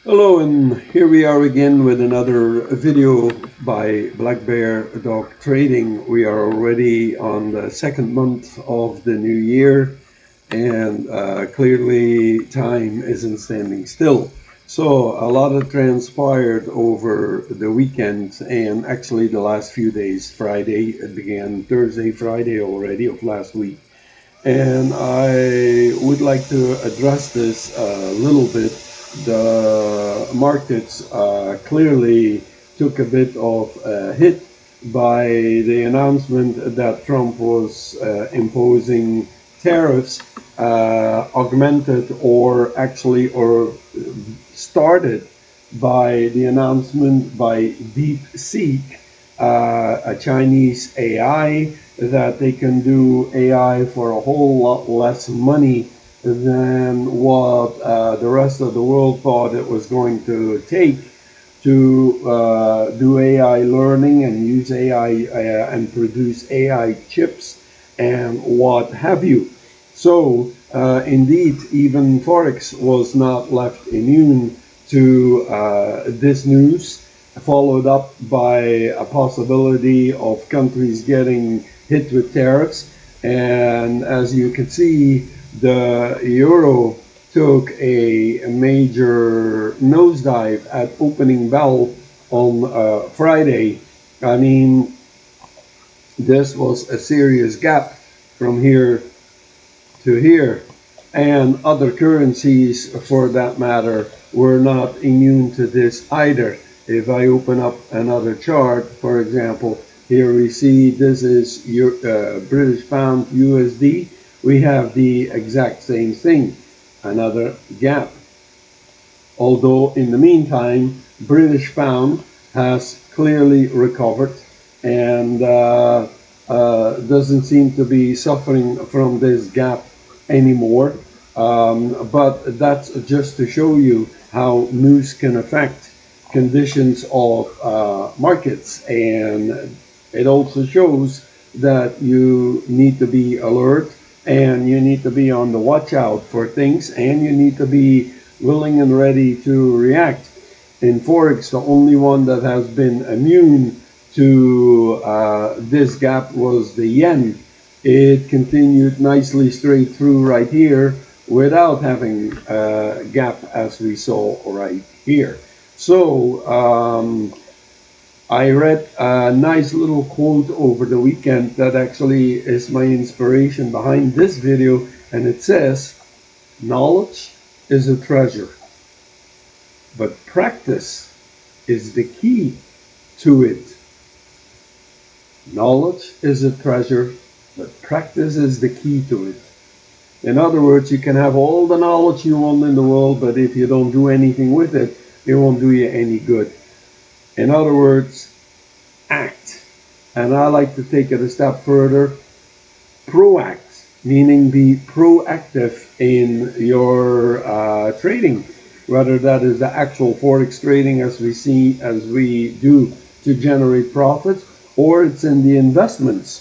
Hello, and here we are again with another video by Black Bear Dog Trading. We are already on the second month of the new year, and clearly time isn't standing still. So a lot has transpired over the weekend and actually the last few days. Friday, it began Thursday, Friday already of last week. And I would like to address this a little bit. The markets clearly took a bit of a hit by the announcement that Trump was imposing tariffs, augmented or actually or started by the announcement by DeepSeek, a Chinese AI, that they can do AI for a whole lot less money than what the rest of the world thought it was going to take to do AI learning and use AI and produce AI chips and what have you. So indeed, even Forex was not left immune to this news, followed up by a possibility of countries getting hit with tariffs. And as you can see, the euro took a major nosedive at opening bell on Friday. I mean, this was a serious gap from here to here, and other currencies for that matter were not immune to this either. If I open up another chart, for example, here we see this is British pound USD. We have the exact same thing, another gap. Although in the meantime, British pound has clearly recovered and doesn't seem to be suffering from this gap anymore. But that's just to show you how news can affect conditions of markets, and it also shows that you need to be alert and you need to be on the watch out for things, and you need to be willing and ready to react. In Forex, the only one that has been immune to this gap was the yen. It continued nicely straight through right here without having a gap as we saw right here. So I read a nice little quote over the weekend that actually is my inspiration behind this video, and it says, "Knowledge is a treasure, but practice is the key to it." Knowledge is a treasure, but practice is the key to it. In other words, you can have all the knowledge you want in the world, but if you don't do anything with it, it won't do you any good. In other words, act. And I like to take it a step further, proact, meaning be proactive in your trading, whether that is the actual Forex trading as we do to generate profits, or it's in the investments.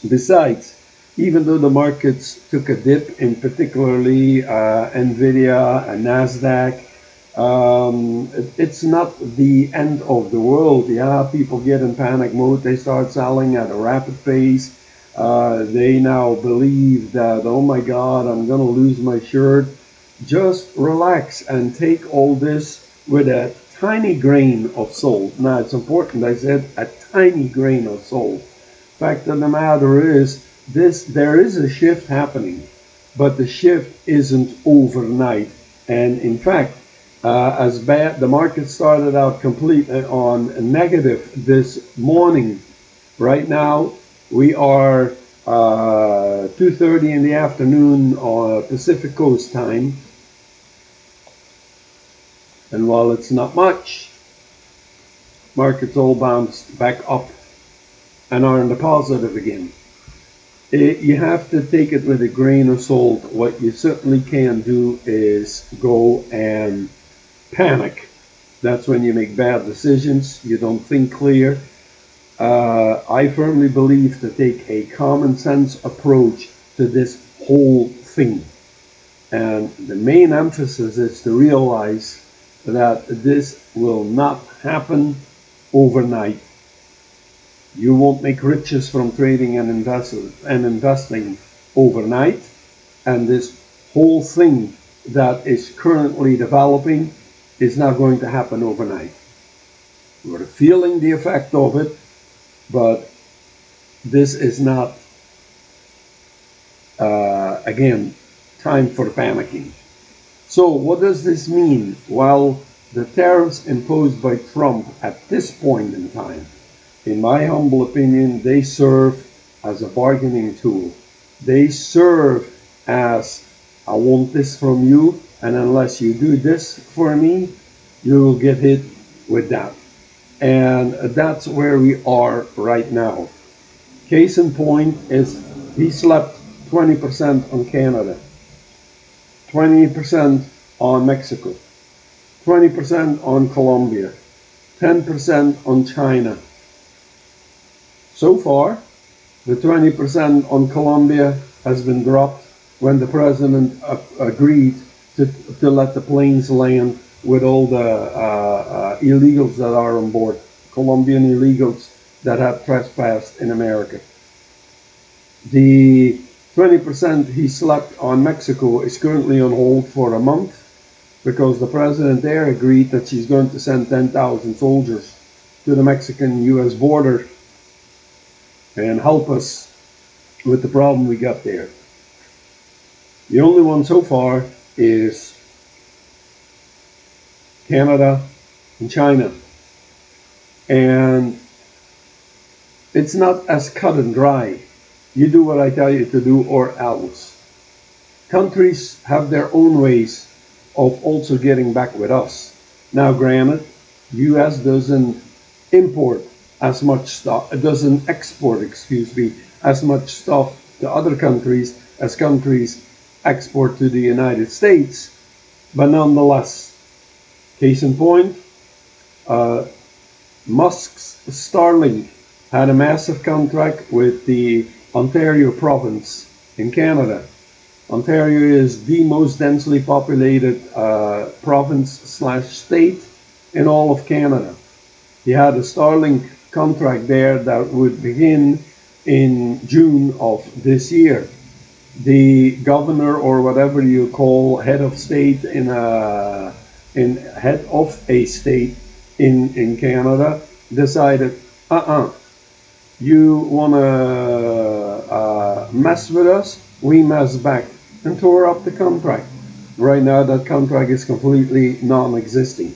Besides, even though the markets took a dip, in particularly Nvidia and Nasdaq, it's not the end of the world. Yeah, people get in panic mode. They start selling at a rapid pace. They now believe that, oh my God, I'm going to lose my shirt. Just relax and take all this with a tiny grain of salt. Now, it's important, I said a tiny grain of salt. Fact of the matter is, there is a shift happening, but the shift isn't overnight. And in fact, as bad, the market started out completely on negative this morning. Right now, we are 2:30 in the afternoon on Pacific Coast time. And while it's not much, markets all bounced back up and are in the positive again. You have to take it with a grain of salt. What you certainly can do is go and panic. That's when you make bad decisions. You don't think clear. I firmly believe to take a common sense approach to this whole thing. And the main emphasis is to realize that this will not happen overnight. You won't make riches from trading and investing overnight. And this whole thing that is currently developing is not going to happen overnight. We're feeling the effect of it, but this is not, again, time for panicking. So what does this mean? Well, the tariffs imposed by Trump at this point in time, in my humble opinion, they serve as a bargaining tool. They serve as, I want this from you, and unless you do this for me, you will get hit with that. And that's where we are right now. Case in point is he slapped 20% on Canada, 20% on Mexico, 20% on Colombia, 10% on China. So far, the 20% on Colombia has been dropped when the president agreed to let the planes land with all the illegals that are on board, Colombian illegals that have trespassed in America. The 20% he slapped on Mexico is currently on hold for a month because the president there agreed that she's going to send 10,000 soldiers to the Mexican-US border and help us with the problem we got there. The only one so far is Canada and China. And it's not as cut and dry. You do what I tell you to do or else. Countries have their own ways of also getting back with us. Now granted, US doesn't import as much stuff, it doesn't export, as much stuff to other countries as countries export to the United States. But nonetheless, case in point, Musk's Starlink had a massive contract with the Ontario province in Canada. Ontario is the most densely populated province/state in all of Canada. He had a Starlink contract there that would begin in June of this year. The governor, or whatever you call head of state in head of a state in Canada, decided, you want to mess with us, we mess back, and tore up the contract. Right now, that contract is completely non-existing.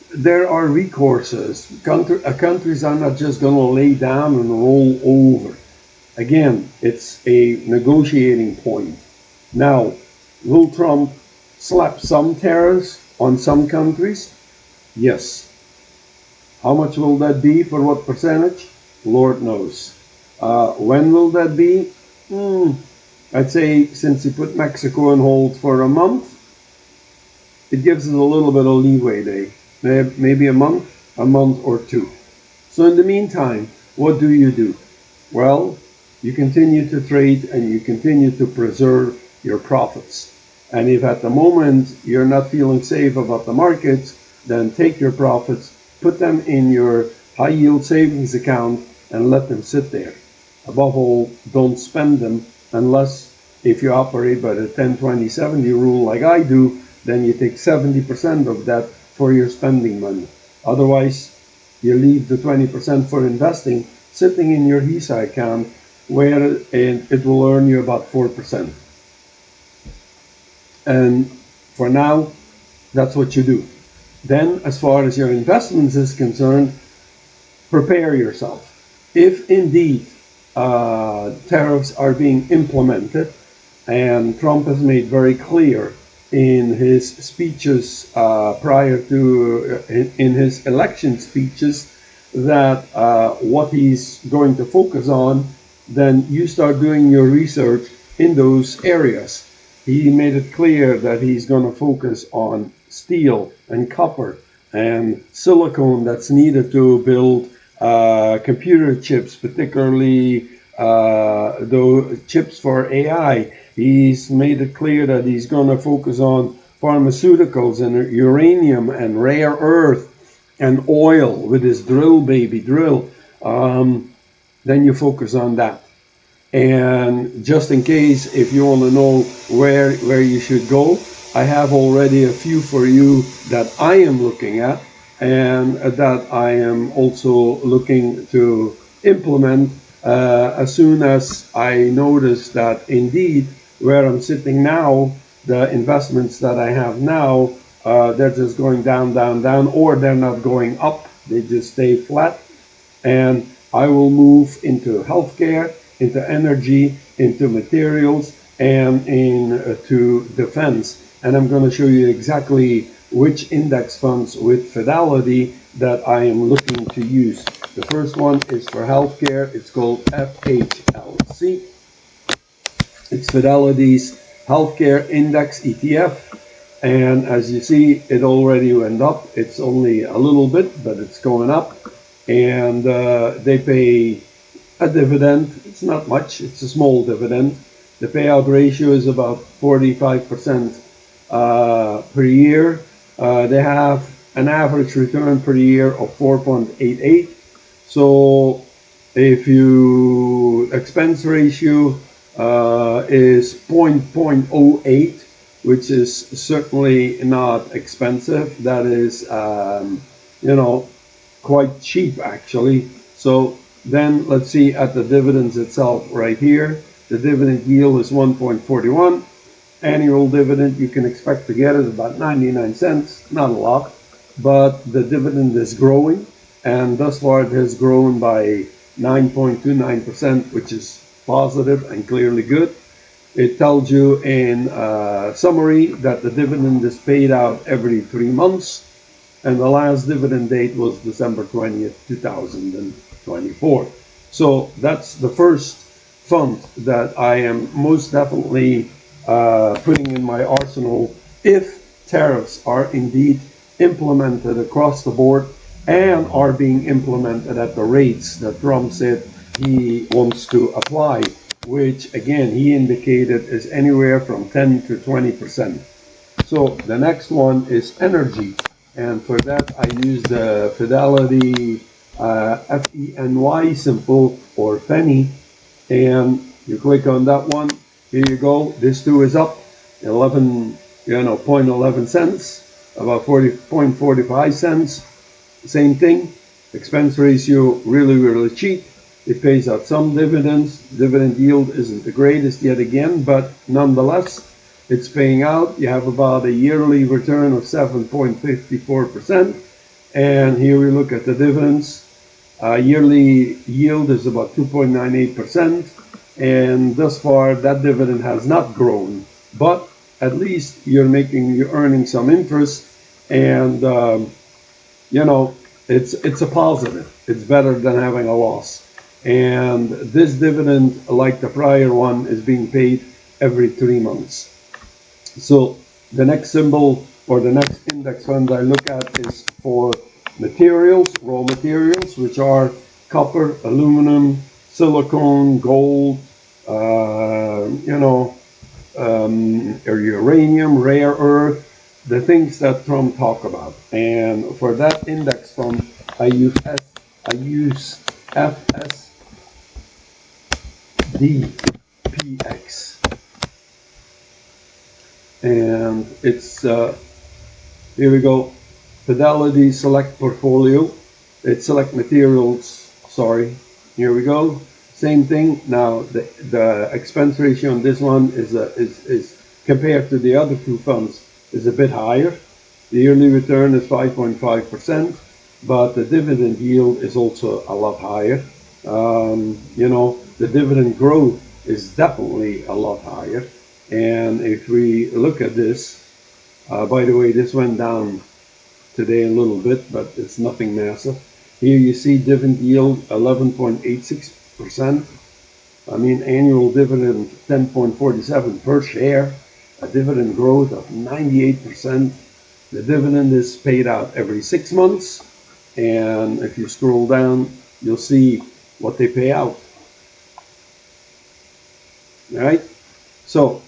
There are recourses. Countries are not just going to lay down and roll over. Again, it's a negotiating point. Now, will Trump slap some tariffs on some countries? Yes. How much will that be? For what percentage? Lord knows. When will that be? I'd say since he put Mexico on hold for a month, it gives us a little bit of leeway there. Maybe a month or two. So in the meantime, what do? Well, you continue to trade and you continue to preserve your profits. And if at the moment you're not feeling safe about the markets, then take your profits, put them in your high yield savings account and let them sit there. Above all, don't spend them unless if you operate by the 10-20-70 rule like I do, then you take 70% of that for your spending money. Otherwise, you leave the 20% for investing sitting in your HISA account where it will earn you about 4%. And for now, that's what you do. Then, as far as your investments is concerned, prepare yourself. If indeed tariffs are being implemented, and Trump has made very clear in his speeches in his election speeches that what he's going to focus on, then you start doing your research in those areas. He made it clear that he's going to focus on steel and copper and silicone that's needed to build computer chips, particularly the chips for AI, He's made it clear that he's going to focus on pharmaceuticals and uranium and rare earth and oil with his drill, baby drill. Then you focus on that. And just in case, if you want to know where you should go, I have already a few for you that I am looking at and that I am also looking to implement as soon as I notice that indeed where I'm sitting now, the investments that I have now, they're just going down, down, down, or they're not going up. They just stay flat. And I will move into healthcare, into energy, into materials, and into defense. And I'm going to show you exactly which index funds with Fidelity that I am looking to use. The first one is for healthcare. It's called FHLC. It's Fidelity's Healthcare Index ETF. And as you see, it already went up. It's only a little bit, but it's going up. And they pay a dividend. It's not much. It's a small dividend. The payout ratio is about 45% per year. They have an average return per year of 4.88. So if you expense ratio is 0.08, which is certainly not expensive. That is, quite cheap actually. So then let's see at the dividends itself right here. The dividend yield is 1.41. Annual dividend you can expect to get is about 99 cents. Not a lot, but the dividend is growing, and thus far it has grown by 9.29%, which is positive and clearly good. It tells you in summary that the dividend is paid out every 3 months, and the last dividend date was December 20th, 2024. So that's the first fund that I am most definitely putting in my arsenal if tariffs are indeed implemented across the board and are being implemented at the rates that Trump said he wants to apply, which again he indicated is anywhere from 10 to 20%. So the next one is energy, and for that I use the Fidelity FENY symbol or FENY, and you click on that one. Here you go. This too is up 0.11 cents, about 40.45 cents. Same thing. Expense ratio really cheap. It pays out some dividends. Dividend yield isn't the greatest yet again, but nonetheless, it's paying out. You have about a yearly return of 7.54%. And here we look at the dividends. Yearly yield is about 2.98%. And thus far, that dividend has not grown. But at least you're earning some interest. And, it's a positive. It's better than having a loss. And this dividend, like the prior one, is being paid every 3 months. So the next symbol or the next index fund I look at is for materials, raw materials, which are copper, aluminum, silicon, gold, or uranium, rare earth, the things that Trump talk about. And for that index fund, I use FSDPX, and it's here we go. Fidelity Select Portfolio. It's Select Materials. Sorry. Here we go. Same thing. Now the expense ratio on this one is compared to the other two funds is a bit higher. The yearly return is 5.5%, but the dividend yield is also a lot higher. The dividend growth is definitely a lot higher. And if we look at this, by the way, this went down today a little bit, but it's nothing massive. Here you see dividend yield 11.86%. I mean, annual dividend 10.47 per share, a dividend growth of 98%. The dividend is paid out every 6 months. And if you scroll down, you'll see what they pay out. All right. So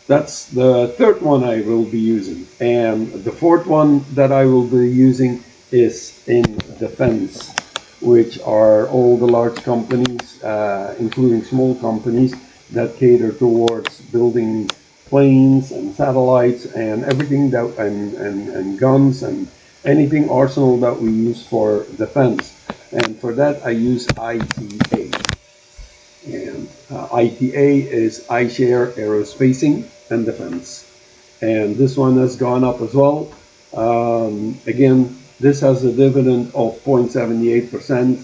That's the third one I will be using. And the fourth one that I will be using is in defense, which are all the large companies, including small companies, that cater towards building planes and satellites and everything that and guns and anything arsenal that we use for defense. And for that I use ITA. And ITA is iShare Aerospacing and Defense. And this one has gone up as well. Again, this has a dividend of 0.78%.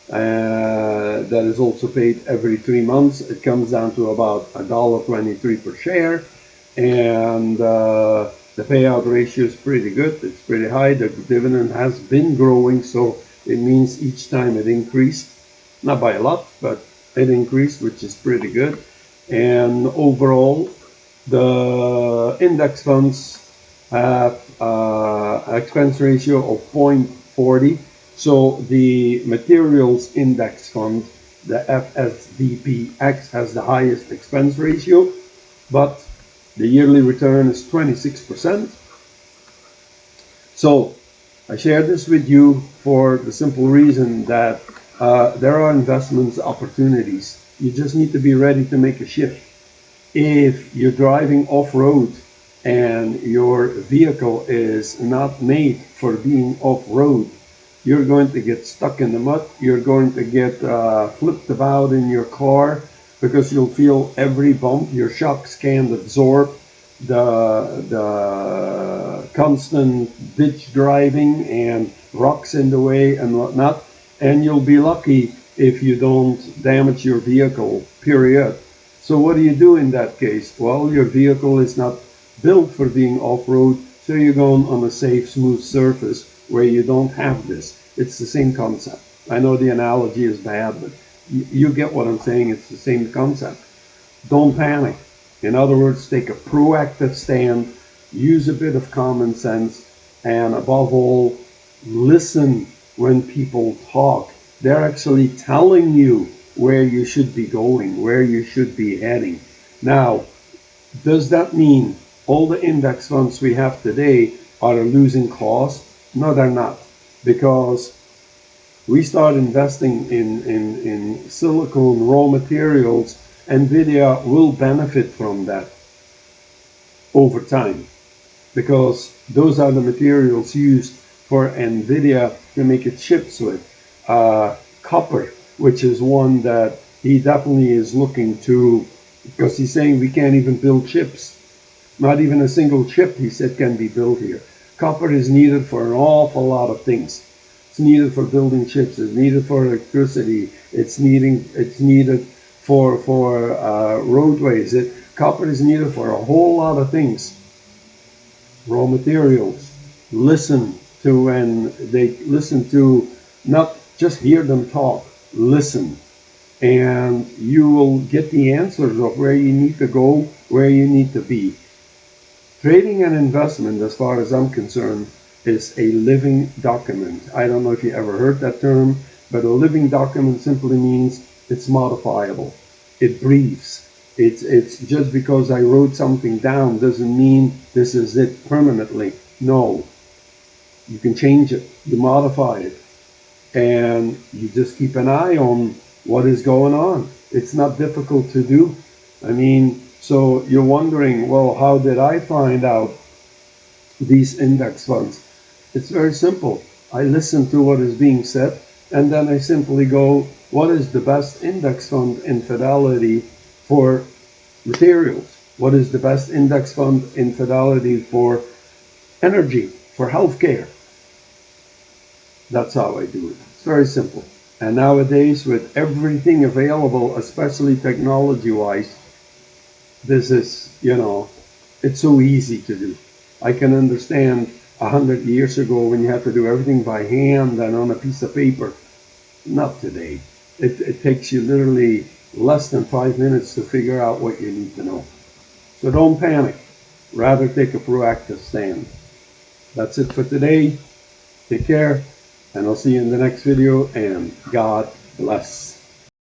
That is also paid every 3 months. It comes down to about $1.23 per share. And the payout ratio is pretty good. It's pretty high. The dividend has been growing, so it means each time it increased. Not by a lot, but it increased, which is pretty good. And overall, the index funds have an expense ratio of 0.40. So the materials index fund, the FSDPX, has the highest expense ratio, but the yearly return is 26%. So I share this with you for the simple reason that there are investment opportunities. You just need to be ready to make a shift. If you're driving off-road and your vehicle is not made for being off-road, you're going to get stuck in the mud. You're going to get flipped about in your car because you'll feel every bump. Your shocks can't absorb the constant ditch driving and rocks in the way and whatnot. And you'll be lucky if you don't damage your vehicle, period. So what do you do in that case? Well, your vehicle is not built for being off-road, so you're going on a safe, smooth surface where you don't have this. It's the same concept. I know the analogy is bad, but you get what I'm saying. It's the same concept. Don't panic. In other words, take a proactive stand, use a bit of common sense, and above all, listen when people talk. They're actually telling you where you should be going, where you should be heading. Now, does that mean all the index funds we have today are losing cost? No, they're not, because we start investing in silicon raw materials. NVIDIA will benefit from that over time, because those are the materials used for NVIDIA to make its chips with. Copper, which is one that he definitely is looking to, because he's saying we can't even build chips. Not even a single chip, he said, can be built here. Copper is needed for an awful lot of things. It's needed for building chips. It's needed for electricity. It's needed for roadways. Copper is needed for a whole lot of things. Raw materials. Listen to when they listen to, not just hear them talk. Listen, and you will get the answers of where you need to go, where you need to be. Trading and investment, as far as I'm concerned, is a living document. I don't know if you ever heard that term, but a living document simply means it's modifiable. It breathes. It's just because I wrote something down doesn't mean this is it permanently. No. You can change it. You modify it. And you just keep an eye on what is going on. It's not difficult to do. I mean, so you're wondering, well, how did I find out these index funds? It's very simple. I listen to what is being said, and then I simply go, what is the best index fund in fidelity for materials? What is the best index fund in fidelity for energy, for healthcare? That's how I do it. It's very simple. And nowadays, with everything available, especially technology-wise, this is, it's so easy to do. I can understand 100 years ago when you had to do everything by hand and on a piece of paper. Not today. It takes you literally less than 5 minutes to figure out what you need to know. So don't panic. Rather take a proactive stand. That's it for today. Take care, and I'll see you in the next video, and God bless.